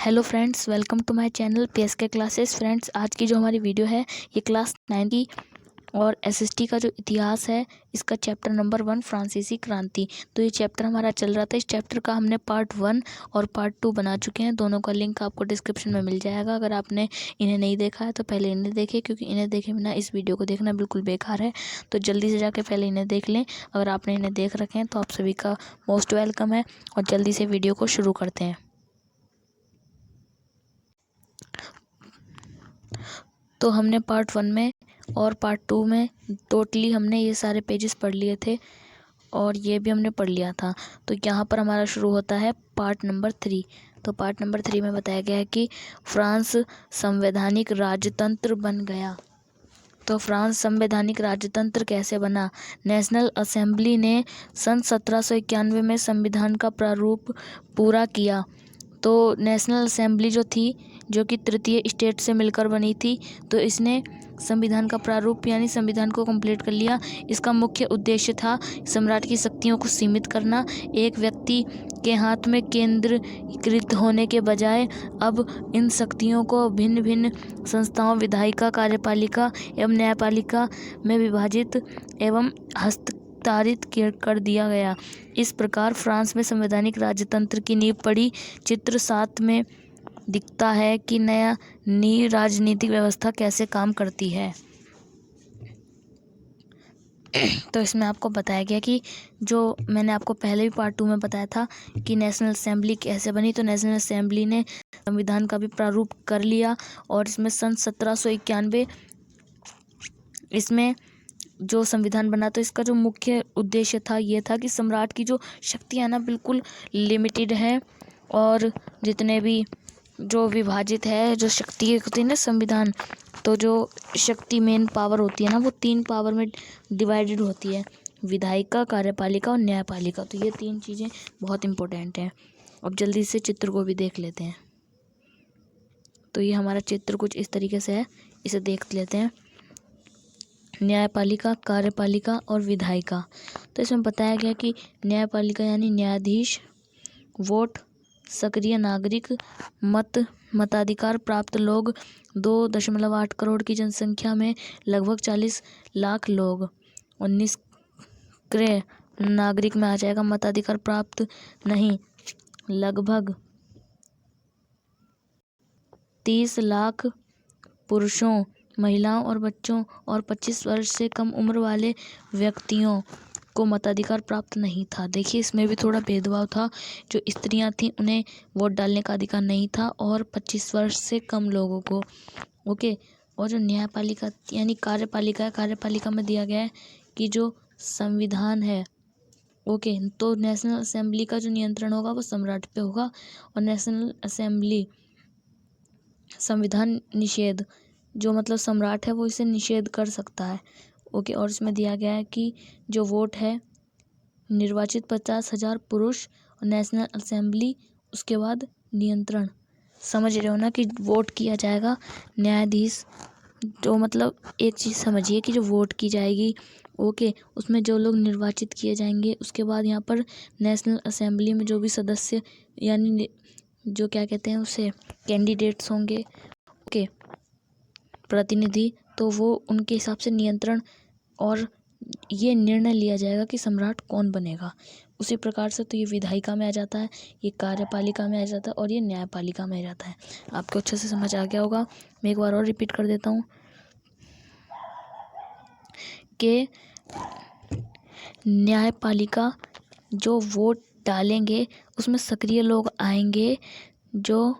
Hello friends, welcome to my channel P S K classes. Friends, आज की जो हमारी वीडियो है ये क्लास 9 की और एसएसटी का जो इतिहास है इसका चैप्टर नंबर 1 फ्रांसीसी क्रांति। तो ये चैप्टर हमारा चल रहा था। इस चैप्टर का हमने पार्ट 1 और पार्ट 2 बना चुके हैं। दोनों का लिंक आपको डिस्क्रिप्शन में मिल जाएगा। अगर आपने इन्हें नहीं देखा है तो पहले इन्हें देखें, क्योंकि इन्हें देखे बिना इस वीडियो को देखना बिल्कुल बेकार है। तो जल्दी से जाके पहले इन्हें देख लें। अगर आपने इन्हें देख रखे हैं तो आप सभी का मोस्ट वेलकम है और जल्दी से वीडियो को शुरू करते हैं। तो हमने पार्ट 1 में और पार्ट 2 में टोटली हमने ये सारे पेजेस पढ़ लिए थे और ये भी हमने पढ़ लिया था। तो यहाँ पर हमारा शुरू होता है पार्ट नंबर 3। तो पार्ट नंबर 3 में बताया गया है कि फ्रांस संवैधानिक राजतंत्र बन गया। तो फ्रांस संवैधानिक राजतंत्र कैसे बना? नेशनल असेंबली ने सन 1791 में संविधान का प्रारूप पूरा किया। तो नेशनल असेंबली जो थी, जो कि तृतीय स्टेट से मिलकर बनी थी, तो इसने संविधान का प्रारूप यानी संविधान को कंप्लीट कर लिया। इसका मुख्य उद्देश्य था सम्राट की शक्तियों को सीमित करना। एक व्यक्ति के हाथ में केंद्रीकृत होने के बजाय अब इन शक्तियों को भिन्न भिन्न संस्थाओं विधायिका, कार्यपालिका एवं न्यायपालिका में विभाजित एवं हस्तांतरित कर दिया गया। इस प्रकार फ्रांस में संवैधानिक राजतंत्र की नींव पड़ी। चित्र 7 में दिखता है कि नई राजनीतिक व्यवस्था कैसे काम करती है। तो इसमें आपको बताया गया कि जो मैंने आपको पहले भी पार्ट 2 में बताया था कि नेशनल असेंबली कैसे बनी। तो नेशनल असेंबली ने संविधान का भी प्रारूप कर लिया और इसमें सन 1791 इसमें जो संविधान बना, तो इसका जो मुख्य उद्देश्य था ये था कि सम्राट की जो शक्तियाँ ना बिल्कुल लिमिटेड है और जितने भी जो विभाजित है, जो शक्ति होती है ना संविधान, तो जो शक्ति मेन पावर होती है ना वो 3 पावर में डिवाइडेड होती है, विधायिका, कार्यपालिका और न्यायपालिका। तो ये 3 चीज़ें बहुत इंपॉर्टेंट हैं। अब जल्दी से चित्र को भी देख लेते हैं। तो ये हमारा चित्र कुछ इस तरीके से है, इसे देख लेते हैं। न्यायपालिका, कार्यपालिका और विधायिका। तो इसमें बताया गया कि न्यायपालिका यानी न्यायाधीश, वोट, सक्रिय नागरिक, मताधिकार प्राप्त लोग, 2.8 करोड़ की जनसंख्या में लगभग 40 लाख लोग, और निष्क्रिय नागरिक में आ जाएगा मताधिकार प्राप्त नहीं, लगभग 30 लाख पुरुषों, महिलाओं और बच्चों और 25 वर्ष से कम उम्र वाले व्यक्तियों को मताधिकार प्राप्त नहीं था। देखिए, इसमें भी थोड़ा भेदभाव था। जो स्त्रियां थीं उन्हें वोट डालने का अधिकार नहीं था और 25 वर्ष से कम लोगों को। ओके। और जो न्यायपालिका यानी कार्यपालिका है, कार्यपालिका में दिया गया है कि जो संविधान है, ओके, तो नेशनल असेंबली का जो नियंत्रण होगा वो सम्राट पे होगा और नेशनल असेंबली संविधान निषेध, जो मतलब सम्राट है वो इसे निषेध कर सकता है। ओके। और इसमें दिया गया है कि जो वोट है, निर्वाचित 50,000 पुरुष और नेशनल असेंबली, उसके बाद नियंत्रण। समझ रहे हो ना कि वोट किया जाएगा न्यायाधीश, जो मतलब एक चीज़ समझिए कि जो वोट की जाएगी, ओके, उसमें जो लोग निर्वाचित किए जाएंगे, उसके बाद यहाँ पर नेशनल असेंबली में जो भी सदस्य यानी जो क्या कहते हैं उसे कैंडिडेट्स होंगे, ओके, प्रतिनिधि, तो वो उनके हिसाब से नियंत्रण और ये निर्णय लिया जाएगा कि सम्राट कौन बनेगा। उसी प्रकार से तो ये विधायिका में आ जाता है, ये कार्यपालिका में आ जाता है और ये न्यायपालिका में आ जाता है। आपको अच्छे से समझ आ गया होगा। मैं एक बार और रिपीट कर देता हूँ कि न्यायपालिका जो वोट डालेंगे उसमें सक्रिय लोग आएंगे जो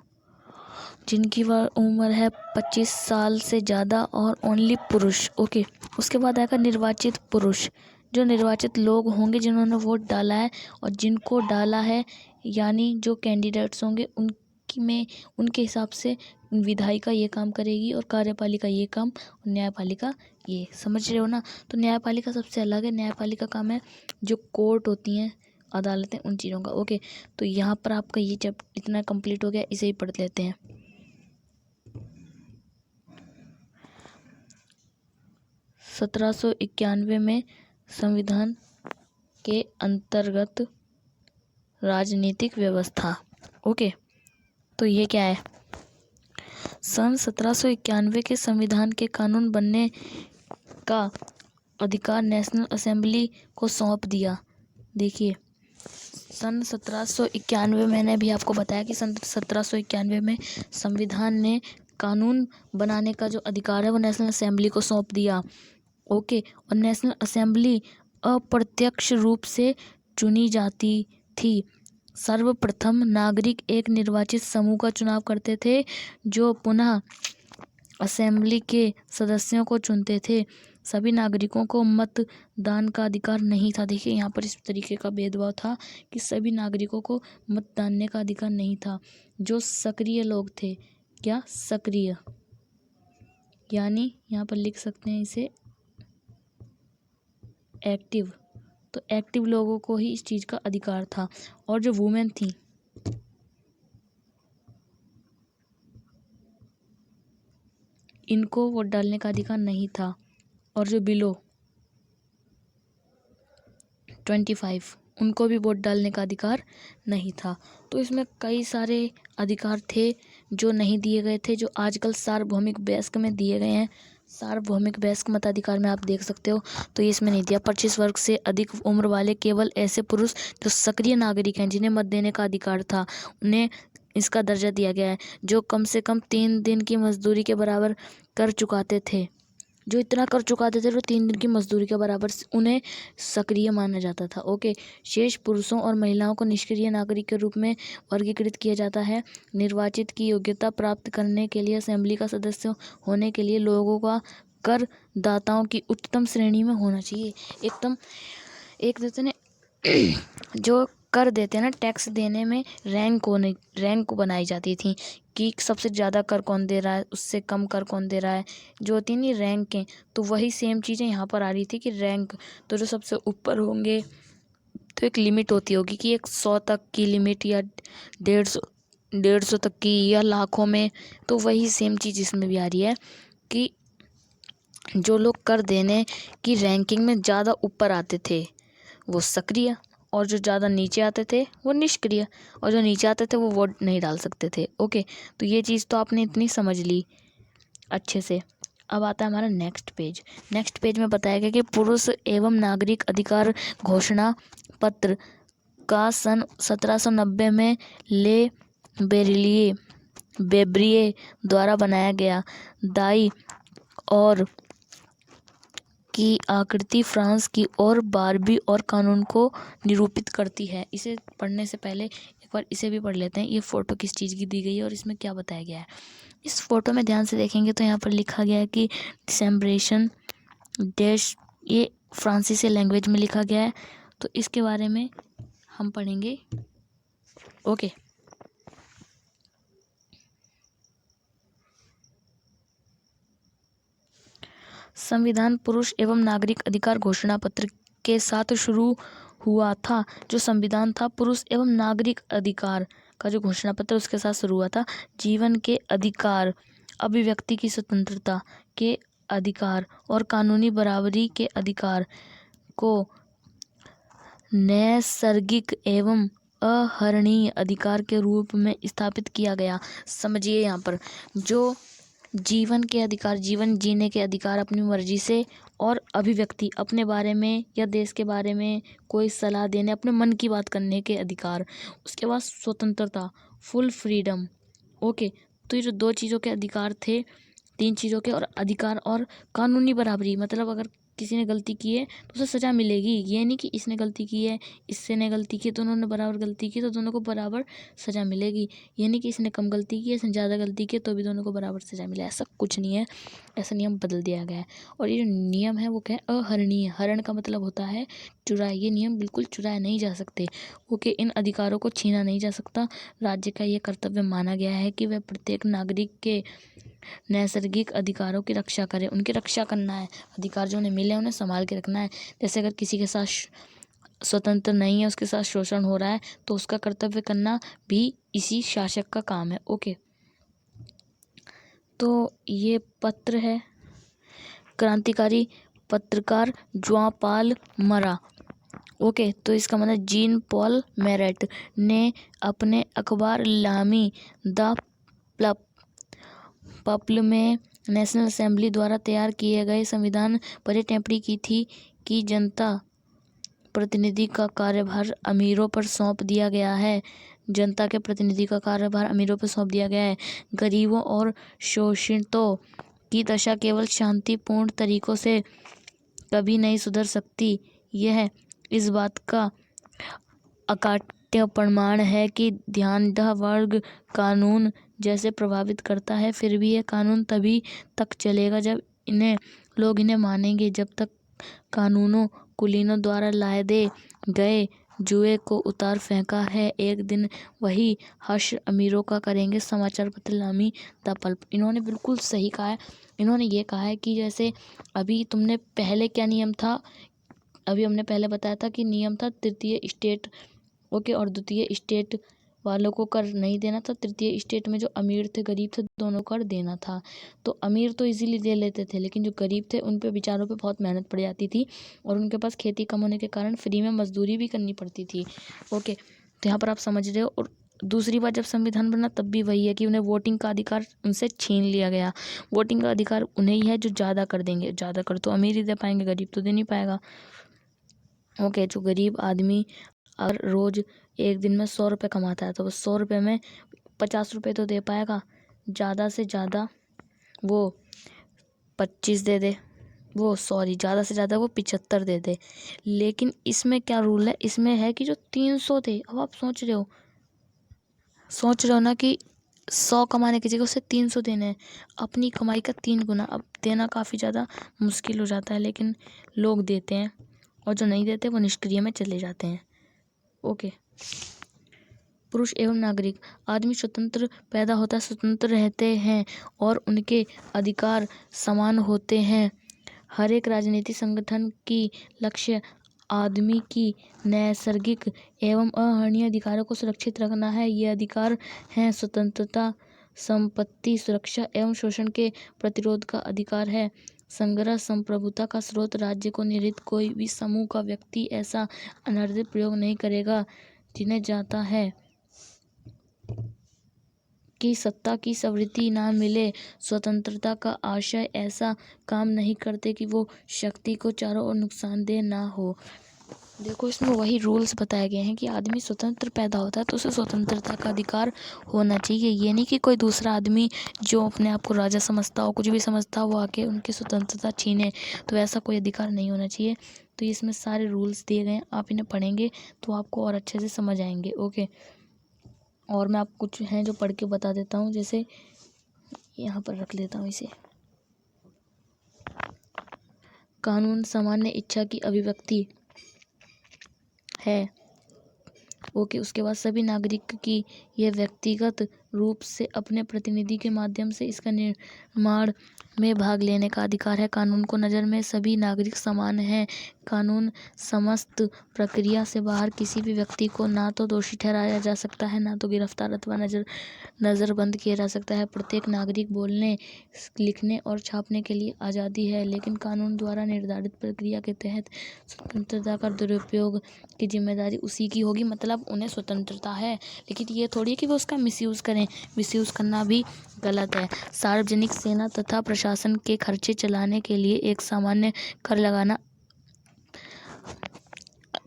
जिनकी उम्र है 25 साल से ज़्यादा और ओनली पुरुष। ओके। उसके बाद आएगा निर्वाचित पुरुष, जो निर्वाचित लोग होंगे जिन्होंने वोट डाला है और जिनको डाला है, यानी जो कैंडिडेट्स होंगे उनके हिसाब से विधायिका ये काम करेगी और कार्यपालिका ये काम और न्यायपालिका ये। समझ रहे हो ना? तो न्यायपालिका सबसे अलग है। न्यायपालिका काम है जो कोर्ट होती हैं, अदालतें, उन चीज़ों का। ओके। तो यहाँ पर आपका ये जब इतना कंप्लीट हो गया, इसे ही पढ़ लेते हैं। 1791 में संविधान के अंतर्गत राजनीतिक व्यवस्था। ओके। तो ये क्या है, सन 1791 के संविधान के कानून बनने का अधिकार नेशनल असेंबली को सौंप दिया। देखिए सन 1791, मैंने भी आपको बताया कि सन 1791 में संविधान ने कानून बनाने का जो अधिकार है वो नेशनल असेंबली को सौंप दिया। ओके, और नेशनल असेंबली अप्रत्यक्ष रूप से चुनी जाती थी। सर्वप्रथम नागरिक एक निर्वाचित समूह का चुनाव करते थे जो पुनः असेंबली के सदस्यों को चुनते थे। सभी नागरिकों को मतदान का अधिकार नहीं था। देखिए यहाँ पर इस तरीके का भेदभाव था कि सभी नागरिकों को मतदान का अधिकार नहीं था। जो सक्रिय लोग थे, क्या सक्रिय, यानी यहाँ पर लिख सकते हैं इसे एक्टिव, तो एक्टिव लोगों को ही इस चीज़ का अधिकार था। और जो वुमेन थी, इनको वोट डालने का अधिकार नहीं था। और जो बिलो 25, उनको भी वोट डालने का अधिकार नहीं था। तो इसमें कई सारे अधिकार थे जो नहीं दिए गए थे, जो आजकल सार्वभौमिक वयस्क में दिए गए हैं। सार्वभौमिक वयस्क मताधिकार में आप देख सकते हो, तो ये इसमें नहीं दिया। 25 वर्ष से अधिक उम्र वाले केवल ऐसे पुरुष जो सक्रिय नागरिक हैं जिन्हें मत देने का अधिकार था, उन्हें इसका दर्जा दिया गया है। जो कम से कम 3 दिन की मजदूरी के बराबर कर चुकाते थे, जो इतना कर चुकाते थे वो 3 दिन की मजदूरी के बराबर, उन्हें सक्रिय माना जाता था। ओके, शेष पुरुषों और महिलाओं को निष्क्रिय नागरिक के रूप में वर्गीकृत किया जाता है। निर्वाचित की योग्यता प्राप्त करने के लिए असेंबली का सदस्य होने के लिए लोगों का करदाताओं की उच्चतम श्रेणी में होना चाहिए। एकदम एक देते ने जो कर देते हैं ना, टैक्स देने में रैंक बनाई जाती थी कि सबसे ज़्यादा कर कौन दे रहा है, उससे कम कर कौन दे रहा है, जो होती नहीं रैंकें। तो वही सेम चीज़ें यहाँ पर आ रही थी कि रैंक, तो जो सबसे ऊपर होंगे तो एक लिमिट होती होगी कि 100 तक की लिमिट, या 150 तक की, या लाखों में। तो वही सेम चीज़ इसमें भी आ रही है कि जो लोग कर देने की रैंकिंग में ज़्यादा ऊपर आते थे वो सक्रिय, और जो ज़्यादा नीचे आते थे वो निष्क्रिय, और जो नीचे आते थे वो वोट नहीं डाल सकते थे। ओके, तो ये चीज़ तो आपने इतनी समझ ली अच्छे से। अब आता है हमारा नेक्स्ट पेज। नेक्स्ट पेज में बताया गया कि पुरुष एवं नागरिक अधिकार घोषणा पत्र का सन 1790 में ले बेब्रिये द्वारा बनाया गया। दाई और की आकृति फ्रांस की और बारबी और कानून को निरूपित करती है। इसे पढ़ने से पहले एक बार इसे भी पढ़ लेते हैं। ये फ़ोटो किस चीज़ की दी गई है और इसमें क्या बताया गया है। इस फ़ोटो में ध्यान से देखेंगे तो यहाँ पर लिखा गया है कि डिसेम्ब्रेशन डैश, ये फ्रांसीसी लैंग्वेज में लिखा गया है, तो इसके बारे में हम पढ़ेंगे। ओके, संविधान पुरुष एवं नागरिक अधिकार घोषणा पत्र के साथ शुरू हुआ था। जो संविधान था पुरुष एवं नागरिक अधिकार का जो घोषणा पत्र उसके साथ शुरू हुआ था। जीवन के अधिकार, अभिव्यक्ति की स्वतंत्रता के अधिकार और कानूनी बराबरी के अधिकार को नैसर्गिक एवं अहरणीय अधिकार के रूप में स्थापित किया गया। समझिए यहाँ पर जो जीवन के अधिकार, जीवन जीने के अधिकार अपनी मर्जी से, और अभिव्यक्ति अपने बारे में या देश के बारे में कोई सलाह देने, अपने मन की बात करने के अधिकार। उसके बाद स्वतंत्रता, फुल फ्रीडम। ओके, तो ये जो 2 चीज़ों के अधिकार थे, 3 चीज़ों के, और अधिकार और कानूनी बराबरी, मतलब अगर किसी ने गलती की है तो उसे सज़ा मिलेगी। ये नहीं कि इसने गलती की है, इससे ने गलती की, दोनों ने बराबर गलती की तो दोनों को बराबर सज़ा मिलेगी। ये नहीं कि इसने कम गलती की है, इसने ज़्यादा गलती की तो भी दोनों को बराबर सज़ा मिले, ऐसा कुछ नहीं है। ऐसा नियम बदल दिया गया है। और ये जो नियम है वो क्या है, अहरणीय। हरण का मतलब होता है चुराए। ये नियम बिल्कुल चुराए नहीं जा सकते। ओके, इन अधिकारों को छीना नहीं जा सकता। राज्य का ये कर्तव्य माना गया है कि वह प्रत्येक नागरिक के नैसर्गिक अधिकारों की रक्षा करे। उनकी रक्षा करना है, अधिकार जो उन्हें मिले उन्हें संभाल के रखना है। जैसे अगर किसी के साथ स्वतंत्र नहीं है, उसके साथ शोषण हो रहा है, तो उसका कर्तव्य करना भी इसी शासक का काम है। ओके, तो ये पत्र है। क्रांतिकारी पत्रकार ज्वापाल मरा ओके, तो इसका मतलब जीन पॉल मेरेट ने अपने अखबार लामी द पप्ल में नेशनल असेंबली द्वारा तैयार किए गए संविधान पर टिप्पणी की थी कि जनता प्रतिनिधि का कार्यभार अमीरों पर सौंप दिया गया है। जनता के प्रतिनिधि का कार्यभार अमीरों पर सौंप दिया गया है। गरीबों और शोषितों की दशा केवल शांतिपूर्ण तरीकों से कभी नहीं सुधर सकती। यह इस बात का अकाट्य प्रमाण है कि ध्यानदह वर्ग कानून जैसे प्रभावित करता है, फिर भी यह कानून तभी तक चलेगा जब लोग इन्हें मानेंगे। जब तक कानूनों कुलीनों द्वारा लाए दे गए जुए को उतार फेंका है, एक दिन वही हश्र अमीरों का करेंगे। समाचार पत्र लामी द पल्प। इन्होंने बिल्कुल सही कहा है। इन्होंने ये कहा है कि जैसे अभी तुमने पहले क्या नियम था, अभी हमने पहले बताया था कि नियम था तृतीय स्टेट ओके और द्वितीय स्टेट वालों को कर नहीं देना था। तृतीय स्टेट में जो अमीर थे गरीब थे दोनों कर देना था। तो अमीर तो इजीली दे लेते थे, लेकिन जो गरीब थे उन पे बेचारों पे बहुत मेहनत पड़ जाती थी और उनके पास खेती कम होने के कारण फ्री में मजदूरी भी करनी पड़ती थी। ओके, तो यहाँ पर आप समझ रहे हो। और दूसरी बात, जब संविधान बना तब भी वही है कि उन्हें वोटिंग का अधिकार उनसे छीन लिया गया। वोटिंग का अधिकार उन्हें ही है जो ज़्यादा कर देंगे। ज़्यादा कर तो अमीर ही दे पाएंगे, गरीब तो दे नहीं पाएगा। ओके, जो गरीब आदमी अगर रोज़ एक दिन में 100 रुपये कमाता है तो वो 100 रुपये में 50 रुपये तो दे पाएगा। ज़्यादा से ज़्यादा वो 25 दे दे, ज़्यादा से ज़्यादा वो 75 दे दे। लेकिन इसमें क्या रूल है, इसमें है कि जो 300 थे, अब आप सोच रहे हो ना कि 100 कमाने की जगह उसे 300 देने हैं, अपनी कमाई का 3 गुना। अब देना काफ़ी ज़्यादा मुश्किल हो जाता है, लेकिन लोग देते हैं और जो नहीं देते वो निष्क्रिय में चले जाते हैं। ओके, पुरुष एवं नागरिक। आदमी स्वतंत्र पैदा होता है, स्वतंत्र रहते हैं और उनके अधिकार समान होते हैं। हर एक राजनीतिक संगठन की लक्ष्य आदमी की नैसर्गिक एवं अहर्निश अधिकारों को सुरक्षित रखना है। ये अधिकार हैं स्वतंत्रता, संपत्ति सुरक्षा एवं शोषण के प्रतिरोध का अधिकार है। संग्रह संप्रभुता का स्रोत राज्य को निहित कोई भी समूह का व्यक्ति ऐसा अनधिकृत प्रयोग नहीं करेगा जिन्हें जाता है कि सत्ता की स्वीकृति ना मिले। स्वतंत्रता का आशय ऐसा काम नहीं करते कि वो शक्ति को चारों ओर नुकसानदेह ना हो। देखो, इसमें वही रूल्स बताए गए हैं कि आदमी स्वतंत्र पैदा होता है तो उसे स्वतंत्रता का अधिकार होना चाहिए। ये नहीं कि कोई दूसरा आदमी जो अपने आप को राजा समझता हो, कुछ भी समझता हो, वो आके उनकी स्वतंत्रता छीने, तो ऐसा कोई अधिकार नहीं होना चाहिए। तो इसमें सारे रूल्स दिए गए हैं, आप इन्हें पढ़ेंगे तो आपको और अच्छे से समझ आएंगे। ओके, और मैं आपको कुछ हैं जो पढ़ के बता देता हूँ। जैसे यहाँ पर रख लेता हूँ इसे। कानून सामान्य इच्छा की अभिव्यक्ति है। ओके, उसके बाद सभी नागरिक की यह व्यक्तिगत रूप से अपने प्रतिनिधि के माध्यम से इसका निर्माण में भाग लेने का अधिकार है। कानून को नज़र में सभी नागरिक समान हैं। कानून समस्त प्रक्रिया से बाहर किसी भी व्यक्ति को ना तो दोषी ठहराया जा सकता है, ना तो गिरफ्तार अथवा नज़रबंद किया जा सकता है। प्रत्येक नागरिक बोलने, लिखने और छापने के लिए आज़ादी है, लेकिन कानून द्वारा निर्धारित प्रक्रिया के तहत स्वतंत्रता का दुरुपयोग की जिम्मेदारी उसी की होगी। मतलब उन्हें स्वतंत्रता है, लेकिन ये थोड़ी है कि वो उसका मिसयूज़ करें। मिसयूज़ करना भी गलत है। सार्वजनिक सेना तथा प्रशासन के खर्चे चलाने के लिए एक सामान्य कर लगाना।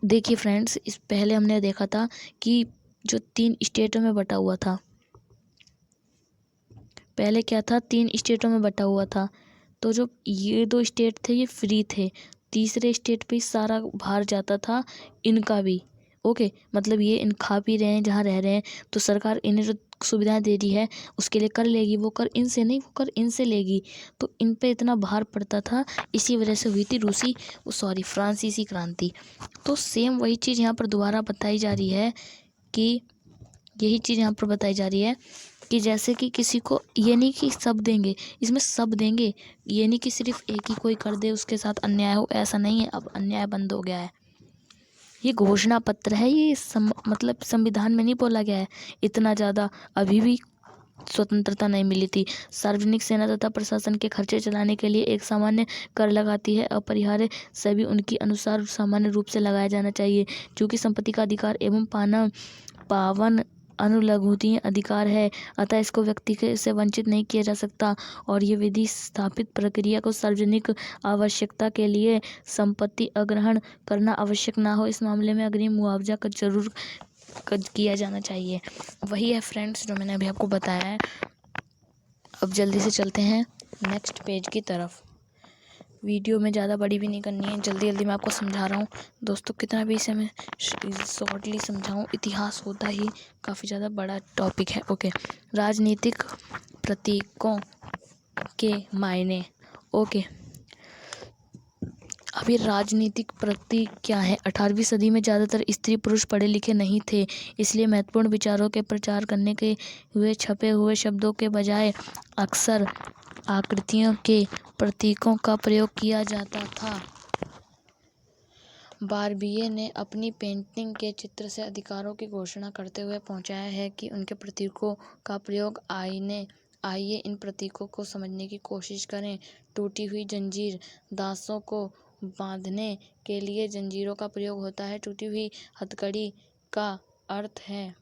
देखिए फ्रेंड्स, इस पहले हमने देखा था कि जो 3 स्टेटों में बटा हुआ था, पहले क्या था, 3 स्टेटों में बटा हुआ था। तो जो ये 2 स्टेट थे ये फ्री थे, तीसरे स्टेट पे सारा भार जाता था इनका भी। ओके, मतलब ये इन खा पी रहे हैं, जहाँ रह रहे हैं, तो सरकार इन्हें जो सुविधाएं दे रही है उसके लिए कर लेगी। वो कर इनसे नहीं, वो कर इनसे लेगी। तो इन पे इतना भार पड़ता था, इसी वजह से हुई थी फ्रांसीसी क्रांति। तो सेम वही चीज़ यहाँ पर दोबारा बताई जा रही है कि यही चीज़ यहाँ पर बताई जा रही है कि जैसे कि किसी को, ये नहीं कि सब देंगे, इसमें सब देंगे। ये नहीं कि सिर्फ एक ही कोई कर दे उसके साथ अन्याय हो, ऐसा नहीं है। अब अन्याय बंद हो गया है। ये घोषणा पत्र है, ये मतलब संविधान में नहीं बोला गया है इतना ज़्यादा। अभी भी स्वतंत्रता नहीं मिली थी। सार्वजनिक सेना तथा प्रशासन के खर्चे चलाने के लिए एक सामान्य कर लगाती है, अपरिहार्य सभी उनकी अनुसार सामान्य रूप से लगाया जाना चाहिए। चूंकि संपत्ति का अधिकार एवं पावन अनुलघुतीय अधिकार है, अतः इसको व्यक्ति के से वंचित नहीं किया जा सकता और ये विधि स्थापित प्रक्रिया को सार्वजनिक आवश्यकता के लिए संपत्ति अग्रहण करना आवश्यक ना हो, इस मामले में अग्रिम मुआवजा का जरूर किया जाना चाहिए। वही है फ्रेंड्स जो मैंने अभी आपको बताया है। अब जल्दी से चलते हैं नेक्स्ट पेज की तरफ। वीडियो में ज़्यादा बड़ी भी नहीं करनी है, जल्दी जल्दी मैं आपको समझा रहा हूँ दोस्तों। कितना भी इसे मैं शॉर्टली समझाऊँ, इतिहास होता ही काफ़ी ज़्यादा बड़ा टॉपिक है। ओके, राजनीतिक प्रतीकों के मायने। ओके, अभी राजनीतिक प्रतीक क्या है? 18वीं सदी में ज़्यादातर स्त्री पुरुष पढ़े लिखे नहीं थे, इसलिए महत्वपूर्ण विचारों के प्रचार करने के हुए छपे हुए शब्दों के बजाय अक्सर आकृतियों के प्रतीकों का प्रयोग किया जाता था। बार्बिए ने अपनी पेंटिंग के चित्र से अधिकारों की घोषणा करते हुए पहुंचाया है कि उनके प्रतीकों का प्रयोग आइए इन प्रतीकों को समझने की कोशिश करें। टूटी हुई जंजीर, दासों को बांधने के लिए जंजीरों का प्रयोग होता है। टूटी हुई हथकड़ी का अर्थ है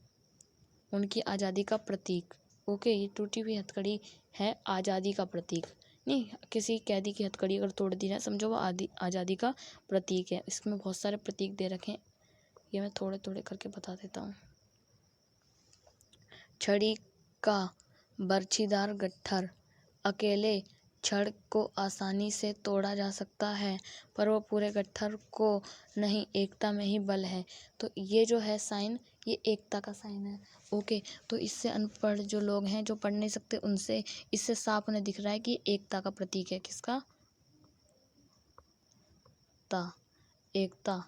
उनकी आज़ादी का प्रतीक। ओके, ये टूटी हुई हथकड़ी है आज़ादी का प्रतीक। नहीं, किसी कैदी की हथकड़ी अगर तोड़ दी जाए समझो वो आज़ादी का प्रतीक है। इसमें बहुत सारे प्रतीक दे रखे हैं, ये मैं थोड़े थोड़े करके बता देता हूँ। छड़ी का बर्छीदार गट्ठर, अकेले छड़ को आसानी से तोड़ा जा सकता है पर वो पूरे गट्ठर को नहीं, एकता में ही बल है। तो ये जो है साइन, ये एकता का साइन है। ओके, तो इससे अनपढ़ जो लोग हैं जो पढ़ नहीं सकते उनसे इससे साफ उन्हें दिख रहा है कि एकता का प्रतीक है। किसका? एकता।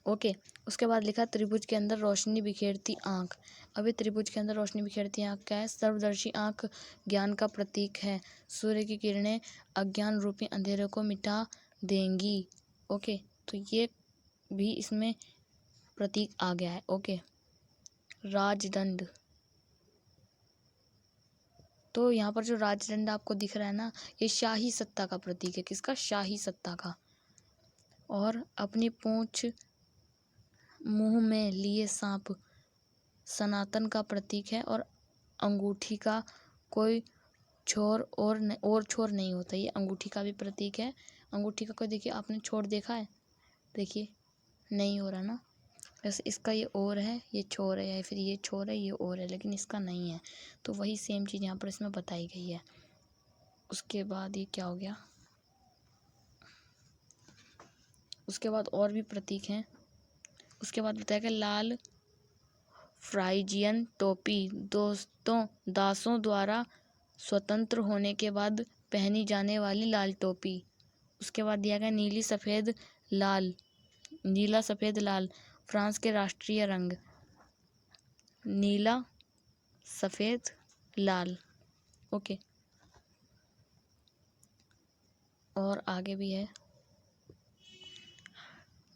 ओके, उसके बाद लिखा त्रिभुज के अंदर रोशनी बिखेरती आँख। अभी त्रिभुज के अंदर रोशनी बिखेरती आँख क्या है? सर्वदर्शी आँख ज्ञान का प्रतीक है। सूर्य की किरणें अज्ञान रूपी अंधेरे को मिटा देंगी। ओके, तो ये भी इसमें प्रतीक आ गया है। ओके, राजदंड। तो यहाँ पर जो राजदंड आपको दिख रहा है ना, ये शाही सत्ता का प्रतीक है। किसका? शाही सत्ता का। और अपनी पूंछ मुंह में लिए सांप सनातन का प्रतीक है। और अंगूठी का कोई छोर और छोर नहीं होता, ये अंगूठी का भी प्रतीक है। अंगूठी का कोई, देखिए आपने छोर देखा है? देखिए नहीं हो रहा ना। जैसे इसका ये और है, ये छोर है, या फिर ये छोर है, ये और है, लेकिन इसका नहीं है। तो वही सेम चीज़ यहाँ पर इसमें बताई गई है। उसके बाद ये क्या हो गया? उसके बाद और भी प्रतीक हैं। उसके बाद बताया कि लाल फ्राइजियन टोपी दासों द्वारा स्वतंत्र होने के बाद पहनी जाने वाली लाल टोपी। उसके बाद दिया गया नीला सफ़ेद लाल फ्रांस के राष्ट्रीय रंग। नीला सफ़ेद लाल। ओके, और आगे भी है।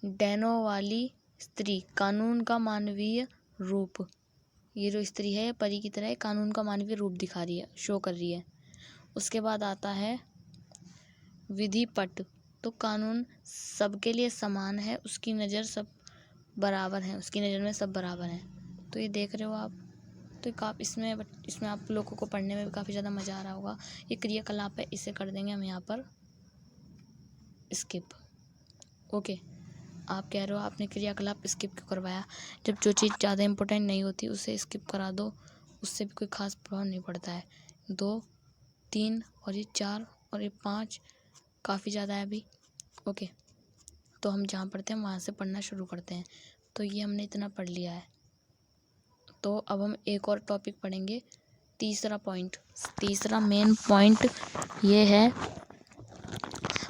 डैनो वाली स्त्री कानून का मानवीय रूप। ये जो स्त्री है परी की तरह कानून का मानवीय रूप दिखा रही है, शो कर रही है। उसके बाद आता है विधिपट। तो कानून सबके लिए समान है, उसकी नज़र सब बराबर है, उसकी नज़र में सब बराबर हैं। तो ये देख रहे हो आप। तो इसमें आप लोगों को पढ़ने में भी काफ़ी ज़्यादा मज़ा आ रहा होगा। ये क्रियाकलाप है, इसे कर देंगे हम यहाँ पर स्किप। ओके, आप कह रहे हो आपने क्रियाकलाप स्किप क्यों करवाया? जब जो चीज़ ज़्यादा इम्पोर्टेंट नहीं होती उसे स्किप करा दो, उससे भी कोई ख़ास प्रभाव नहीं पड़ता है। 2, 3 और ये 4 और ये 5 काफ़ी ज़्यादा है अभी। ओके, तो हम जहाँ पढ़ते हैं वहाँ से पढ़ना शुरू करते हैं। तो ये हमने इतना पढ़ लिया है। तो अब हम एक और टॉपिक पढ़ेंगे। तीसरा मेन पॉइंट ये है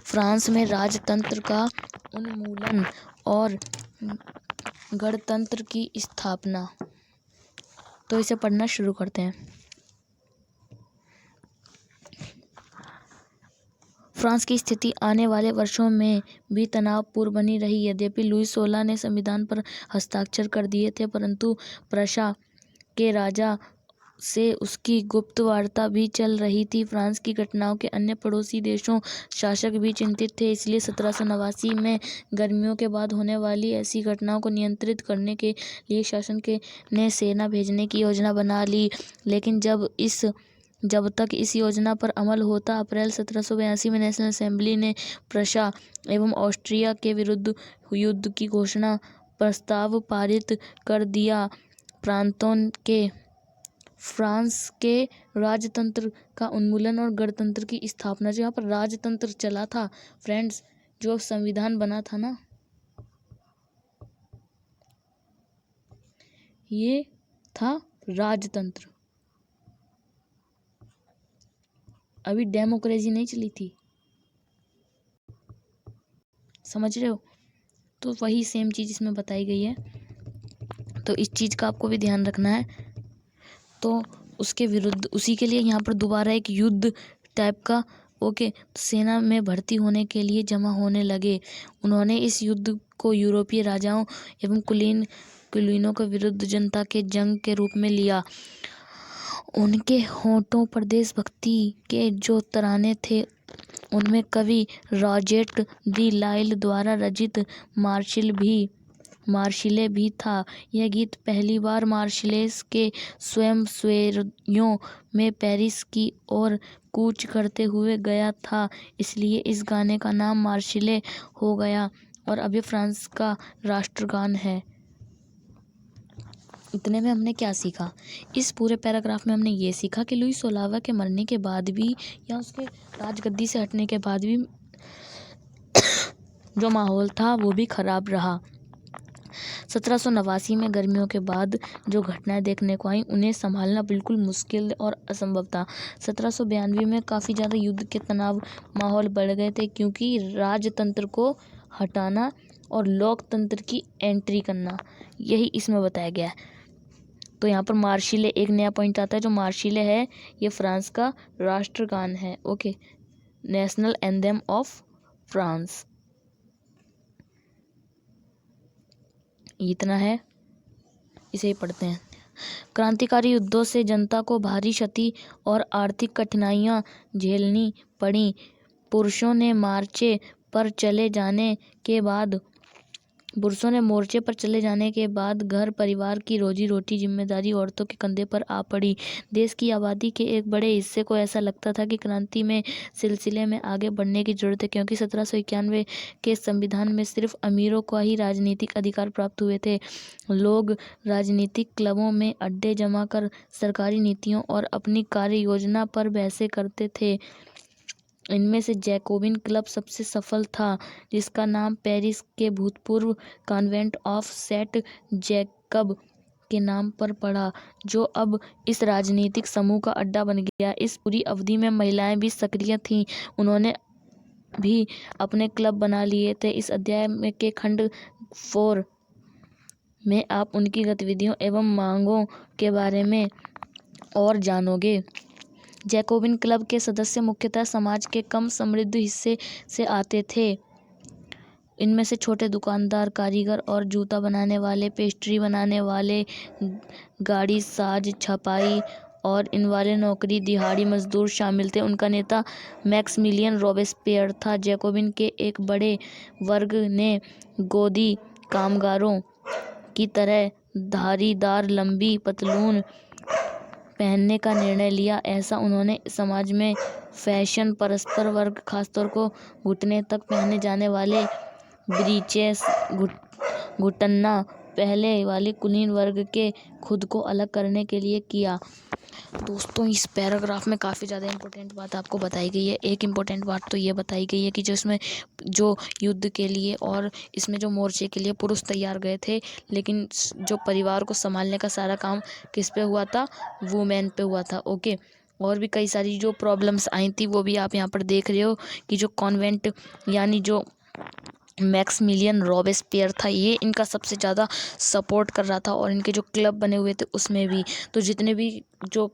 फ्रांस में राजतंत्र का उन्मूलन और गणतंत्र की स्थापना। तो इसे पढ़ना शुरू करते हैं। फ्रांस की स्थिति आने वाले वर्षों में भी तनावपूर्ण बनी रही। यद्यपि लुई 16 ने संविधान पर हस्ताक्षर कर दिए थे, परंतु प्रशा के राजा से उसकी गुप्त वार्ता भी चल रही थी। फ्रांस की घटनाओं के अन्य पड़ोसी देशों शासक भी चिंतित थे, इसलिए 1789 में गर्मियों के बाद होने वाली ऐसी घटनाओं को नियंत्रित करने के लिए शासन ने सेना भेजने की योजना बना ली। लेकिन जब तक इस योजना पर अमल होता, अप्रैल 1782 में नेशनल असेंबली ने प्रशा एवं ऑस्ट्रिया के विरुद्ध युद्ध की घोषणा प्रस्ताव पारित कर दिया। फ्रांस के राजतंत्र का उन्मूलन और गणतंत्र की स्थापना। जो यहाँ पर राजतंत्र चला था फ्रेंड्स, जो संविधान बना था ना, ये था राजतंत्र। अभी डेमोक्रेसी नहीं चली थी, समझ रहे हो? तो वही सेम चीज़ इसमें बताई गई है, तो इस चीज़ का आपको भी ध्यान रखना है। तो उसके विरुद्ध, उसी के लिए यहाँ पर दोबारा एक युद्ध टाइप का सेना में भर्ती होने के लिए जमा होने लगे। उन्होंने इस युद्ध को यूरोपीय राजाओं एवं कुलीनों के विरुद्ध जनता के जंग के रूप में लिया। उनके होठों पर देशभक्ति के जो तराने थे, उनमें कवि रॉजेट दी लाइल द्वारा रचित मार्शिले भी था। यह गीत पहली बार मार्शलेस के स्वयंसेवकों में पेरिस की ओर कूच करते हुए गाया था, इसलिए इस गाने का नाम मार्शिले हो गया और अब ये फ्रांस का राष्ट्रगान है। इतने में हमने क्या सीखा? इस पूरे पैराग्राफ में हमने ये सीखा कि लुई 16वां के मरने के बाद भी या उसके राजगद्दी से हटने के बाद भी जो माहौल था वो भी खराब रहा। 1789 में गर्मियों के बाद जो घटनाएं देखने को आई, उन्हें संभालना बिल्कुल मुश्किल और असंभव था। 1792 में काफ़ी ज़्यादा युद्ध के तनाव माहौल बढ़ गए थे, क्योंकि राजतंत्र को हटाना और लोकतंत्र की एंट्री करना, यही इसमें बताया गया है। तो यहाँ पर मार्शिले, एक नया पॉइंट आता है। जो मार्शिले है ये फ्रांस का राष्ट्रगान है। Okay, national anthem of France. इतना है, इसे ही पढ़ते हैं। क्रांतिकारी युद्धों से जनता को भारी क्षति और आर्थिक कठिनाइयाँ झेलनी पड़ी। पुरुषों ने मोर्चे पर चले जाने के बाद घर परिवार की रोजी रोटी जिम्मेदारी औरतों के कंधे पर आ पड़ी। देश की आबादी के एक बड़े हिस्से को ऐसा लगता था कि क्रांति में सिलसिले में आगे बढ़ने की जरूरत है, क्योंकि 1791 के संविधान में सिर्फ अमीरों को ही राजनीतिक अधिकार प्राप्त हुए थे। लोग राजनीतिक क्लबों में अड्डे जमा कर सरकारी नीतियों और अपनी कार्य योजना पर बहसें करते थे। इनमें से जैकोबिन क्लब सबसे सफल था, जिसका नाम पेरिस के भूतपूर्व कॉन्वेंट ऑफ सेंट जैकब के नाम पर पड़ा, जो अब इस राजनीतिक समूह का अड्डा बन गया। इस पूरी अवधि में महिलाएं भी सक्रिय थीं, उन्होंने भी अपने क्लब बना लिए थे। इस अध्याय के खंड 4 में आप उनकी गतिविधियों एवं मांगों के बारे में और जानोगे। जैकोबिन क्लब के सदस्य मुख्यतः समाज के कम समृद्ध हिस्से से आते थे। इनमें से छोटे दुकानदार, कारीगर और जूता बनाने वाले, पेस्ट्री बनाने वाले, गाड़ी साज, छपाई और इन वाले नौकरी दिहाड़ी मजदूर शामिल थे। उनका नेता मैक्समिलियन रॉबेस्पियर था। जैकोबिन के एक बड़े वर्ग ने गोदी कामगारों की तरह धारीदार लंबी पतलून पहनने का निर्णय लिया। ऐसा उन्होंने समाज में फैशन परस्पर वर्ग, खासतौर को घुटने तक पहने जाने वाले ब्रीचेस, घुटना पहले वाले कुलीन वर्ग के खुद को अलग करने के लिए किया। दोस्तों, इस पैराग्राफ में काफ़ी ज़्यादा इम्पोर्टेंट बात आपको बताई गई है। एक इम्पोर्टेंट बात तो ये बताई गई है कि जो इसमें जो युद्ध के लिए और इसमें जो मोर्चे के लिए पुरुष तैयार गए थे, लेकिन जो परिवार को संभालने का सारा काम किस पे हुआ था? वुमेन पे हुआ था। ओके, और भी कई सारी जो प्रॉब्लम्स आई थी वो भी आप यहाँ पर देख रहे हो कि जो कॉन्वेंट यानी जो मैक्समिलियन रॉबेस्पियर था, ये इनका सबसे ज़्यादा सपोर्ट कर रहा था, और इनके जो क्लब बने हुए थे उसमें भी। तो जितने भी जो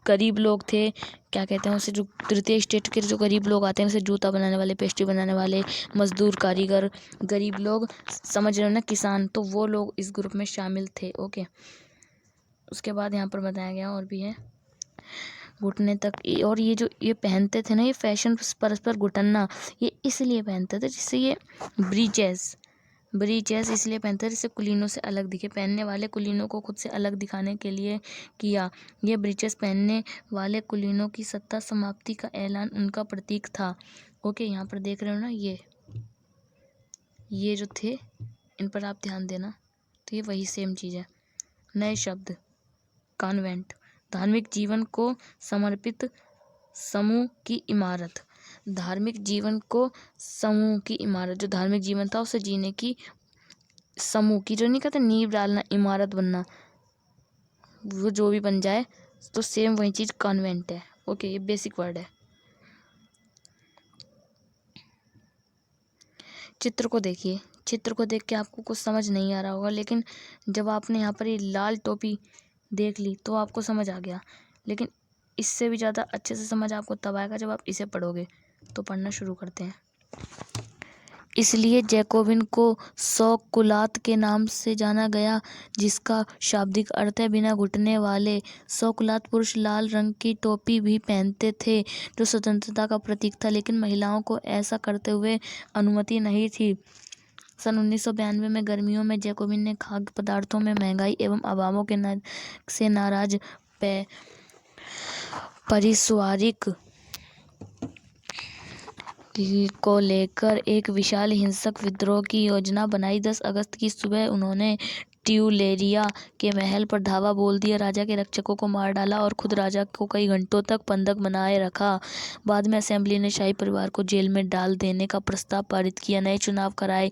गरीब लोग थे, क्या कहते हैं उसे, जो तृतीय स्टेट के जो गरीब लोग आते हैं, जैसे जूता बनाने वाले, पेस्ट्री बनाने वाले, मजदूर, कारीगर, गरीब लोग, समझ रहे हो ना, किसान, तो वो लोग इस ग्रुप में शामिल थे। ओके, उसके बाद यहाँ पर बताया गया और भी है। घुटने तक। और ये जो ये पहनते थे ना, ये फैशन परस्पर घुटना, ये इसलिए पहनते थे जिससे ये ब्रीचेस इसलिए पहनते थे जिससे कुलीनों से अलग दिखे। पहनने वाले कुलीनों को खुद से अलग दिखाने के लिए किया। ये ब्रीचेस पहनने वाले कुलीनों की सत्ता समाप्ति का ऐलान उनका प्रतीक था। ओके, यहाँ पर देख रहे हो ना, ये जो थे, इन पर आप ध्यान देना। तो ये वही सेम चीज़ है। नए शब्द, कॉन्वेंट, धार्मिक जीवन को समर्पित समूह की इमारत। धार्मिक जीवन को समूह की इमारत, जो धार्मिक जीवन था उसे जीने की समूह की, जो नहीं कहते नींव डालना, इमारत बनना, वो जो भी बन जाए तो सेम वही चीज़ कॉन्वेंट है। ओके, ये बेसिक वर्ड है। चित्र को देखिए। चित्र को देख के आपको कुछ समझ नहीं आ रहा होगा, लेकिन जब आपने यहाँ पर ये लाल टोपी देख ली तो आपको समझ आ गया। लेकिन इससे भी ज़्यादा अच्छे से समझ आपको तब आएगा जब आप इसे पढ़ोगे। तो पढ़ना शुरू करते हैं। इसलिए जैकोबिन को सौकुलात के नाम से जाना गया, जिसका शाब्दिक अर्थ है बिना घुटने वाले। सौकुलात पुरुष लाल रंग की टोपी भी पहनते थे, जो स्वतंत्रता का प्रतीक था, लेकिन महिलाओं को ऐसा करते हुए अनुमति नहीं थी। सन 1992 में गर्मियों में जैकोबिन ने खाद्य पदार्थों में महंगाई एवं अभावों से नाराज परिवारिक को लेकर एक विशाल हिंसक विद्रोह की योजना बनाई। 10 अगस्त की सुबह उन्होंने ट्यूलेरिया के महल पर धावा बोल दिया, राजा के रक्षकों को मार डाला और खुद राजा को कई घंटों तक बंधक बनाए रखा। बाद में असेंबली ने शाही परिवार को जेल में डाल देने का प्रस्ताव पारित किया। नए चुनाव कराए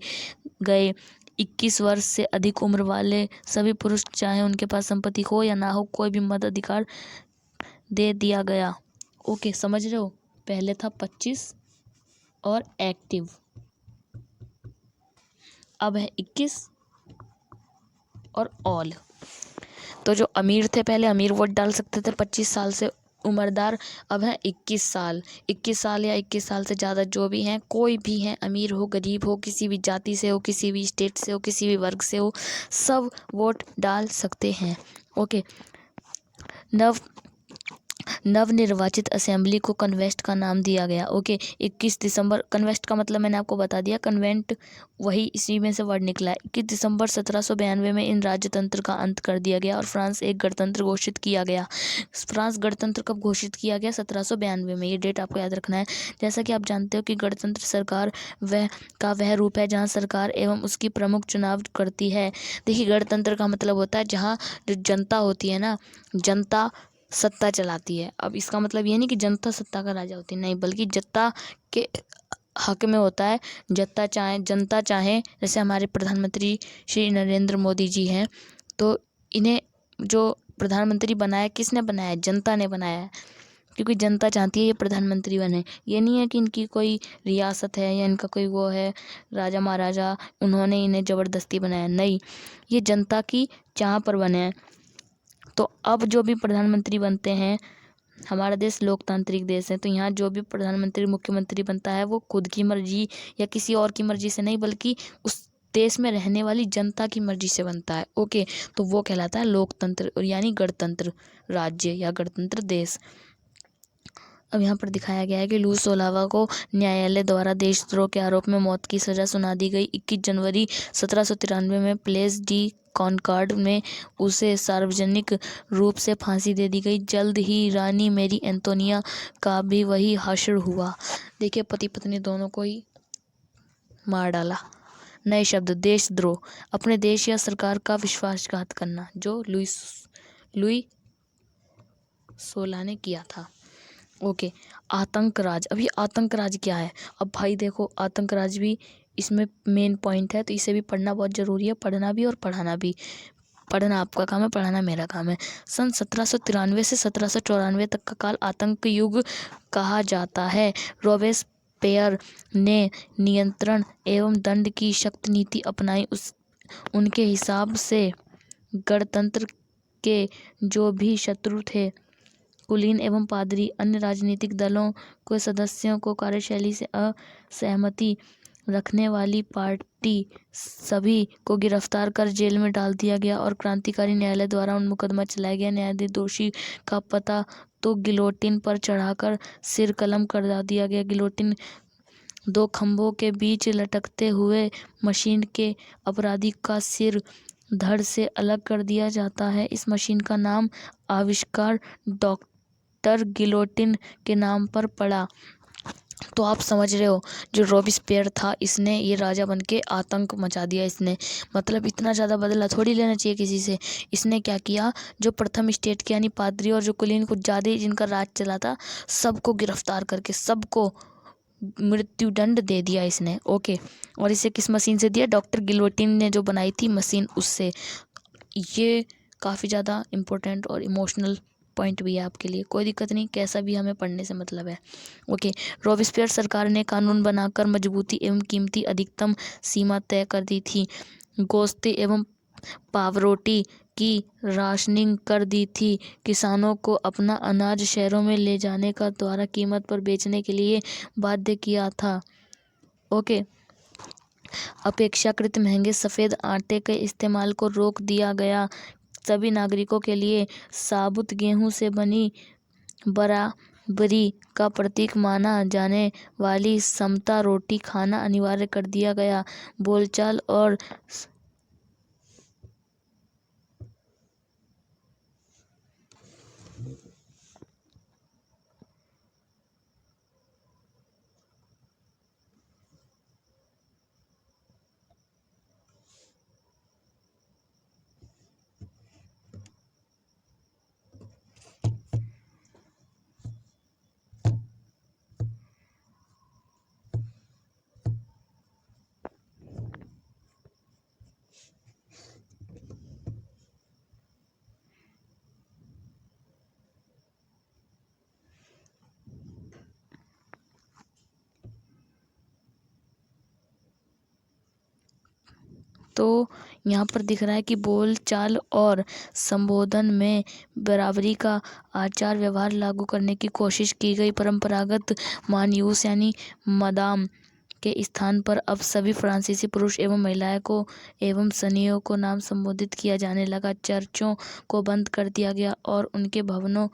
गए। 21 वर्ष से अधिक उम्र वाले सभी पुरुष, चाहे उनके पास संपत्ति हो या ना हो, कोई भी मताधिकार दे दिया गया। ओके, समझ रहे हो? पहले था 25 और एक्टिव, अब है 21 और ऑल। तो जो अमीर थे पहले, अमीर वोट डाल सकते थे 25 साल से उम्रदार, अब है 21 साल। 21 साल या 21 साल से ज़्यादा जो भी हैं, कोई भी हैं, अमीर हो गरीब हो, किसी भी जाति से हो, किसी भी स्टेट से हो, किसी भी वर्ग से हो, सब वोट डाल सकते हैं। ओके, नवनिर्वाचित असेंबली को कन्वेस्ट का नाम दिया गया। ओके, 21 दिसंबर, कन्वेस्ट का मतलब मैंने आपको बता दिया, कन्वेंट वही इसी में से वर्ड निकला है। 21 दिसंबर 1792 में इन राज्यतंत्र का अंत कर दिया गया और फ्रांस एक गणतंत्र घोषित किया गया। फ्रांस गणतंत्र कब घोषित किया गया? 1792 में। ये डेट आपको याद रखना है। जैसा कि आप जानते हो कि गणतंत्र सरकार वह रूप है जहाँ सरकार एवं उसकी प्रमुख चुनाव करती है। देखिए, गणतंत्र का मतलब होता है जहाँ जो जनता होती है ना, जनता सत्ता चलाती है। अब इसका मतलब ये नहीं कि जनता सत्ता का राजा होती है, नहीं, बल्कि जनता के हक में होता है। जनता चाहे, जैसे हमारे प्रधानमंत्री श्री नरेंद्र मोदी जी हैं, तो इन्हें जो प्रधानमंत्री बनाया, किसने बनाया? जनता ने बनाया है, क्योंकि जनता चाहती है ये प्रधानमंत्री बने। ये नहीं है कि इनकी कोई रियासत है या इनका कोई वो है राजा महाराजा, उन्होंने इन्हें ज़बरदस्ती बनाया, नहीं, ये जनता की चाह पर बने हैं। तो अब जो भी प्रधानमंत्री बनते हैं, हमारा देश लोकतांत्रिक देश है, तो यहाँ जो भी प्रधानमंत्री मुख्यमंत्री बनता है वो खुद की मर्जी या किसी और की मर्जी से नहीं, बल्कि उस देश में रहने वाली जनता की मर्जी से बनता है। ओके, तो वो कहलाता है लोकतंत्र, और यानी गणतंत्र राज्य या गणतंत्र देश। अब यहाँ पर दिखाया गया है कि लुई 16वां को न्यायालय द्वारा देशद्रोह के आरोप में मौत की सज़ा सुना दी गई। 21 जनवरी 1793 में प्लेस डी कॉनकॉर्ड में उसे सार्वजनिक रूप से फांसी दे दी गई। जल्द ही रानी मैरी एंटोनिया का भी वही हश्र हुआ। देखिए, पति पत्नी दोनों को ही मार डाला। नए शब्द, देशद्रोह, अपने देश या सरकार का विश्वासघात करना, जो लुई 16 ने किया था। ओके, आतंकराज। अभी आतंकराज क्या है? अब भाई देखो, आतंकराज भी इसमें मेन पॉइंट है, तो इसे भी पढ़ना बहुत ज़रूरी है, पढ़ना भी और पढ़ाना भी। पढ़ना आपका काम है, पढ़ाना मेरा काम है। सन 1793 से 1794 तक का काल आतंक युग कहा जाता है। रोबेस्पियर ने नियंत्रण एवं दंड की सख्त नीति अपनाई। उनके हिसाब से गणतंत्र के जो भी शत्रु थे, कुलीन एवं पादरी, अन्य राजनीतिक दलों के सदस्यों को, कार्यशैली से असहमति रखने वाली पार्टी, सभी को गिरफ्तार कर जेल में डाल दिया गया और क्रांतिकारी न्यायालय द्वारा उन मुकदमा चलाया गया। न्यायाधीश दोषी का पता तो गिलोटिन पर चढ़ाकर सिर कलम कर दिया गया। गिलोटिन दो खंभों के बीच लटकते हुए मशीन के अपराधी का सिर धड़ से अलग कर दिया जाता है। इस मशीन का नाम आविष्कार डॉक्टर गिलोटिन के नाम पर पड़ा। तो आप समझ रहे हो, जो रॉबेस्पियर था इसने ये राजा बन के आतंक मचा दिया। इसने मतलब इतना ज़्यादा बदला थोड़ी लेना चाहिए किसी से। इसने क्या किया, जो प्रथम स्टेट के यानी पादरी और जो कुलीन कुछ ज़्यादा ही जिनका राज चला था, सबको गिरफ्तार करके सबको मृत्युदंड दे दिया इसने। ओके, और इसे किस मशीन से दिया? डॉक्टर गिलोटिन ने जो बनाई थी मशीन, उससे। ये काफ़ी ज़्यादा इम्पोर्टेंट और इमोशनल पॉइंट भी है आपके लिए। कोई दिक्कत नहीं, कैसा भी हमें पढ़ने से मतलब है। ओके, रॉबेस्पियर सरकार ने कानून बनाकर मजबूती एवं कीमती अधिकतम सीमा तय कर दी थी। गोश्त एवं पावरोटी की राशनिंग कर दी थी। किसानों को अपना अनाज शहरों में ले जाने का द्वारा कीमत पर बेचने के लिए बाध्य किया था। ओके, अपेक्षाकृत महंगे सफ़ेद आटे के इस्तेमाल को रोक दिया गया। सभी नागरिकों के लिए साबुत गेहूं से बनी बराबरी का प्रतीक माना जाने वाली समता रोटी खाना अनिवार्य कर दिया गया। बोलचाल और तो यहाँ पर दिख रहा है कि बोल चाल और संबोधन में बराबरी का आचार व्यवहार लागू करने की कोशिश की गई। परंपरागत मानयूस यानी मदाम के स्थान पर अब सभी फ्रांसीसी पुरुष एवं महिलाएं को एवं सनियों को नाम संबोधित किया जाने लगा। चर्चों को बंद कर दिया गया और उनके भवनों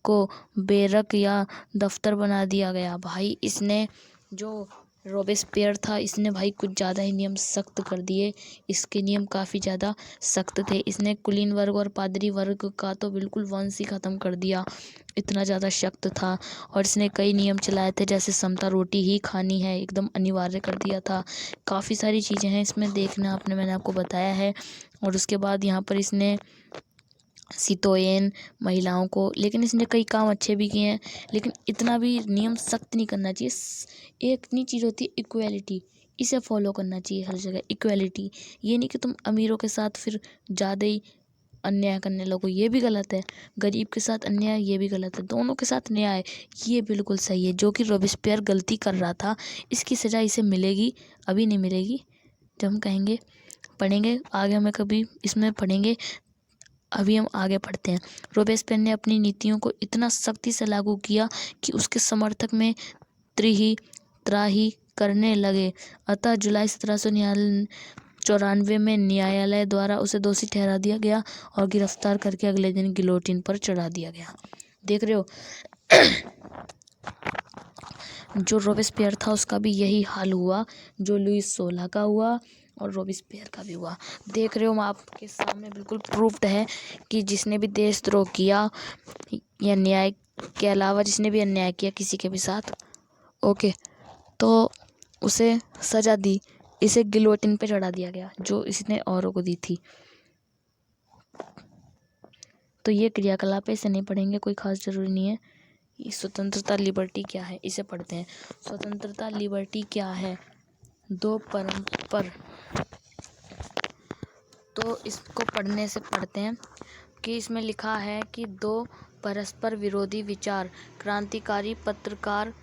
को बेरक या दफ्तर बना दिया गया। भाई इसने, जो रॉबेस्पियर था, इसने भाई कुछ ज़्यादा ही नियम सख्त कर दिए। इसके नियम काफ़ी ज़्यादा सख्त थे। इसने कुलीन वर्ग और पादरी वर्ग का तो बिल्कुल वंश ही ख़त्म कर दिया, इतना ज़्यादा सख्त था। और इसने कई नियम चलाए थे, जैसे समता रोटी ही खानी है एकदम अनिवार्य कर दिया था। काफ़ी सारी चीज़ें हैं इसमें, देखना आपने, मैंने आपको बताया है। और उसके बाद यहाँ पर इसने सितोयन महिलाओं को, लेकिन इसने कई काम अच्छे भी किए हैं, लेकिन इतना भी नियम सख्त नहीं करना चाहिए। एक इतनी चीज़ होती है इक्वेलिटी, इसे फॉलो करना चाहिए हर जगह। इक्वेलिटी ये नहीं कि तुम अमीरों के साथ फिर ज़्यादा ही अन्याय करने लगो, ये भी गलत है। गरीब के साथ अन्याय ये भी गलत है। दोनों के साथ न्याय ये बिल्कुल सही है। जो कि रॉबेस्पियर गलती कर रहा था, इसकी सज़ा इसे मिलेगी। अभी नहीं मिलेगी, जब हम कहेंगे पढ़ेंगे आगे, हमें कभी इसमें पढ़ेंगे। अभी हम आगे पढ़ते हैं। रॉबेस्पियर ने अपनी नीतियों को इतना सख्ती से लागू किया कि उसके समर्थक में त्राही करने लगे। अतः जुलाई 1794 में न्यायालय द्वारा उसे दोषी ठहरा दिया गया और गिरफ्तार करके अगले दिन गिलोटिन पर चढ़ा दिया गया। देख रहे हो, जो रॉबेस्पियर था उसका भी यही हाल हुआ जो लुईस 16 का हुआ और रॉबेस्पियर का भी हुआ। देख रहे हो, मैं आपके सामने बिल्कुल प्रूफ्ड है कि जिसने भी देशद्रोह किया या न्याय के अलावा जिसने भी अन्याय किया किसी के भी साथ, ओके, तो उसे सज़ा दी, इसे गिलोटिन पे चढ़ा दिया गया जो इसने औरों को दी थी। तो ये क्रियाकलाप है, इसे नहीं पढ़ेंगे, कोई खास ज़रूरी नहीं है। ये स्वतंत्रता लिबर्टी क्या है, इसे पढ़ते हैं। स्वतंत्रता लिबर्टी क्या है? दो परस्पर, तो इसको पढ़ने से पढ़ते हैं कि इसमें लिखा है कि दो परस्पर विरोधी विचार। क्रांतिकारी पत्रकार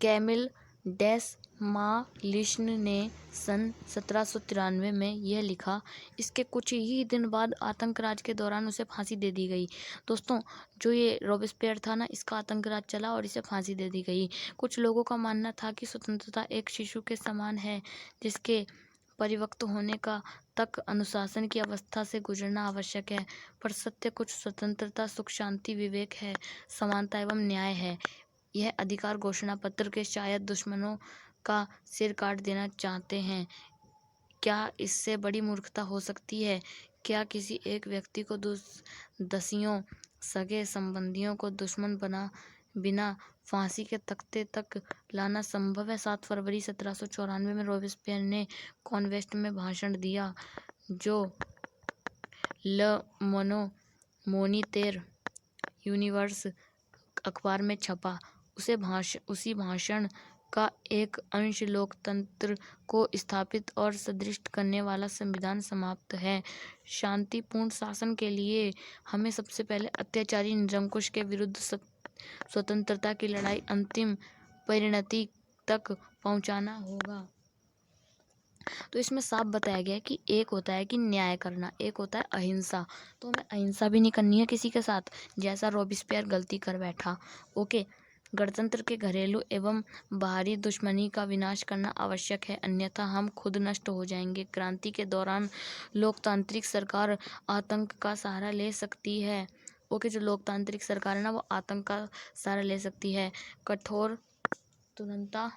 कैमिल डेसमालिन्स ने सन 1793 में यह लिखा। इसके कुछ ही दिन बाद आतंक राज के दौरान उसे फांसी दे दी गई। दोस्तों, जो ये रॉबेस्पियर था ना, इसका आतंक राज चला और इसे फांसी दे दी गई। कुछ लोगों का मानना था कि स्वतंत्रता एक शिशु के समान है जिसके परिपक्व होने का तक अनुशासन की अवस्था से गुजरना आवश्यक है। पर सत्य कुछ स्वतंत्रता, सुख, शांति, विवेक है, समानता एवं न्याय है। यह अधिकार घोषणा पत्र के शायद दुश्मनों का सिर काट देना चाहते हैं। क्या इससे बड़ी मूर्खता हो सकती है? क्या किसी एक व्यक्ति को दसियों सगे संबंधियों को दुश्मन बना बिना फांसी के तख्ते तक लाना संभव है? 7 फरवरी 1794 में रॉबेस्पियर ने कॉन्वेस्ट में भाषण दिया, जो ल मोनितेर यूनिवर्स अखबार में छपा। उसी भाषण का एक अंश लोकतंत्र को स्थापित और सुदृढ़ करने वाला संविधान समाप्त है। शांतिपूर्ण शासन के लिए हमें सबसे पहले अत्याचारी निरंकुश के विरुद्ध स्वतंत्रता की लड़ाई अंतिम परिणति तक पहुंचाना होगा। तो इसमें साफ बताया गया है कि एक होता है कि न्याय करना, एक होता है अहिंसा। तो हमें अहिंसा भी नहीं करनी है किसी के साथ, जैसा रॉबेस्पियर गलती कर बैठा। ओके, गणतंत्र के घरेलू एवं बाहरी दुश्मनी का विनाश करना आवश्यक है, अन्यथा हम खुद नष्ट हो जाएंगे। क्रांति के दौरान लोकतांत्रिक सरकार आतंक का सहारा ले सकती है। ओके, जो लोकतांत्रिक सरकार है ना, वो आतंक का सहारा ले सकती है। कठोर तुरंता,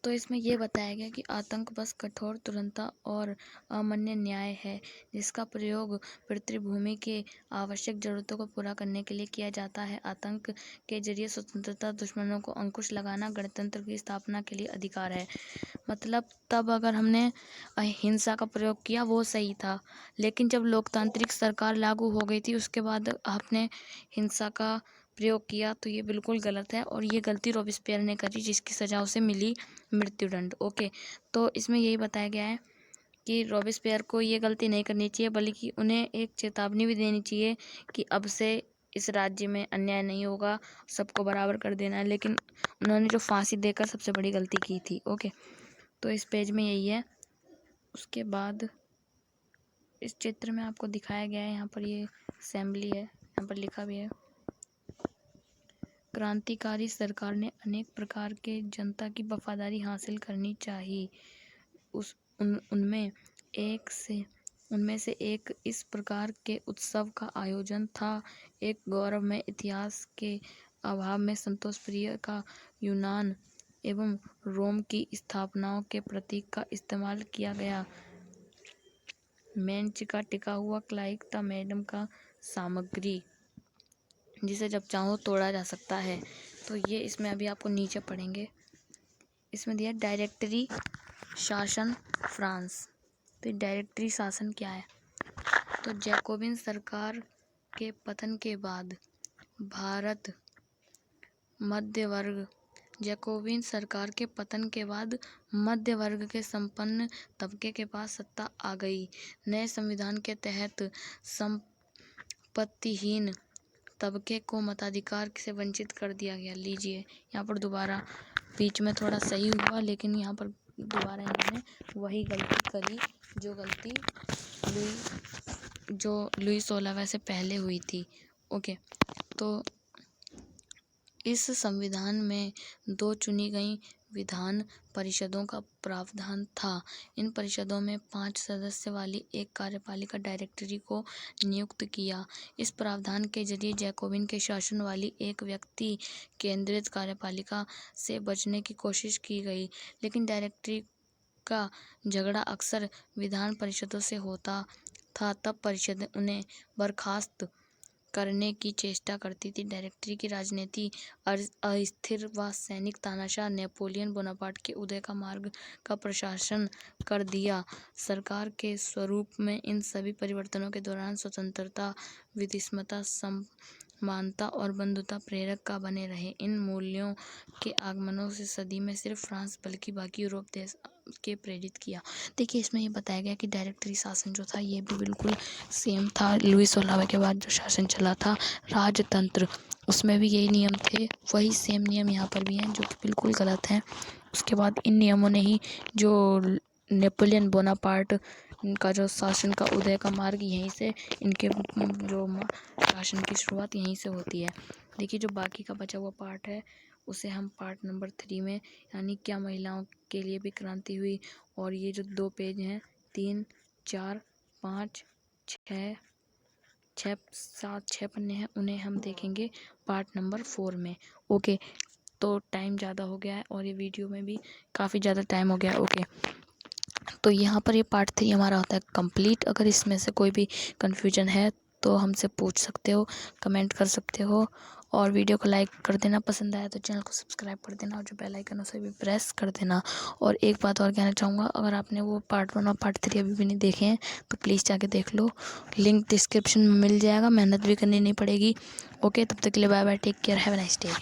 तो इसमें यह बताया गया कि आतंक बस कठोर तुरंता और अमान्य न्याय है, जिसका प्रयोग पृथ्वी के आवश्यक जरूरतों को पूरा करने के लिए किया जाता है। आतंक के जरिए स्वतंत्रता दुश्मनों को अंकुश लगाना गणतंत्र की स्थापना के लिए अधिकार है। मतलब तब अगर हमने अहिंसा का प्रयोग किया वो सही था, लेकिन जब लोकतांत्रिक सरकार लागू हो गई थी उसके बाद आपने हिंसा का प्रयोग किया, तो ये बिल्कुल गलत है और ये गलती रॉबेस्पियर ने करी, जिसकी सजा उसे मिली मृत्युदंड। ओके, तो इसमें यही बताया गया है कि रॉबेस्पियर को ये गलती नहीं करनी चाहिए, बल्कि उन्हें एक चेतावनी भी देनी चाहिए कि अब से इस राज्य में अन्याय नहीं होगा, सबको बराबर कर देना है। लेकिन उन्होंने जो फांसी देकर सबसे बड़ी गलती की थी। ओके, तो इस पेज में यही है। उसके बाद इस चित्र में आपको दिखाया गया है, यहाँ पर ये असेंबली है, यहाँ पर लिखा भी है, क्रांतिकारी सरकार ने अनेक प्रकार के जनता की वफादारी हासिल करनी चाहिए। उनमें से एक इस प्रकार के उत्सव का आयोजन था। एक गौरवमय इतिहास के अभाव में संतोष प्रिय का यूनान एवं रोम की स्थापनाओं के प्रतीक का इस्तेमाल किया गया। मेंच का टिका हुआ क्लाइक था मैडम का सामग्री, जिसे जब चाहो तोड़ा जा सकता है। तो ये इसमें अभी आपको नीचे पढ़ेंगे, इसमें दिया डायरेक्टरी शासन फ्रांस। तो डायरेक्टरी शासन क्या है? तो जैकोबिन सरकार के पतन के बाद भारत मध्य वर्ग के संपन्न तबके के पास सत्ता आ गई। नए संविधान के तहत संपत्तिहीन तबके को मताधिकार से वंचित कर दिया गया। लीजिए, यहाँ पर दोबारा बीच में थोड़ा सही हुआ, लेकिन यहाँ पर दोबारा इन्होंने वही गलती करी जो लुई 16वें से पहले हुई थी। ओके, तो इस संविधान में 2 चुनी गई विधान परिषदों का प्रावधान था। इन परिषदों में 5 सदस्य वाली एक कार्यपालिका डायरेक्टरी को नियुक्त किया। इस प्रावधान के जरिए जैकोबिन के शासन वाली एक व्यक्ति केंद्रित कार्यपालिका से बचने की कोशिश की गई, लेकिन डायरेक्टरी का झगड़ा अक्सर विधान परिषदों से होता था। तब परिषदें उन्हें बर्खास्त करने की चेष्टा करती थी। डायरेक्टरी की राजनीति अस्थिर व सैनिक तानाशाह नेपोलियन बोनापार्ट के उदय का मार्ग का प्रशंसन कर दिया। सरकार के स्वरूप में इन सभी परिवर्तनों के दौरान स्वतंत्रता, विधिसम्मतता, समानता और बंधुता प्रेरक का बने रहे। इन मूल्यों के आगमनों से सदी में सिर्फ फ्रांस बल्कि बाकी यूरोप देश के प्रेरित किया। देखिए, इसमें ये बताया गया कि डायरेक्टरी शासन जो था ये भी बिल्कुल सेम था। लुई 16 के बाद जो शासन चला था राजतंत्र, उसमें भी यही नियम थे, वही सेम नियम यहाँ पर भी हैं, जो कि बिल्कुल गलत हैं। उसके बाद इन नियमों ने ही जो नेपोलियन बोनापार्ट का जो शासन का उदय का मार्ग, यहीं से इनके जो शासन की शुरुआत यहीं से होती है। देखिए, जो बाकी का बचा हुआ पार्ट है उसे हम पार्ट नंबर 3 में, यानी क्या महिलाओं के लिए भी क्रांति हुई, और ये जो 2 पेज हैं 3, 4, 5, 6, 6 पन्ने हैं, उन्हें हम देखेंगे पार्ट नंबर 4 में। ओके, तो टाइम ज़्यादा हो गया है और ये वीडियो में भी काफ़ी ज़्यादा टाइम हो गया है। ओके, तो यहाँ पर ये पार्ट 3 हमारा होता है कंप्लीट। अगर इसमें से कोई भी कन्फ्यूजन है तो हमसे पूछ सकते हो, कमेंट कर सकते हो, और वीडियो को लाइक कर देना, पसंद आया तो चैनल को सब्सक्राइब कर देना, और जो बेल आइकन है उसे भी प्रेस कर देना। और एक बात और कहना चाहूँगा, अगर आपने वो पार्ट 1 और पार्ट 3 अभी भी नहीं देखे हैं तो प्लीज़ जाके देख लो, लिंक डिस्क्रिप्शन में मिल जाएगा, मेहनत भी करनी नहीं पड़ेगी। ओके, तब तक के लिए bye bye, take care, have a nice day.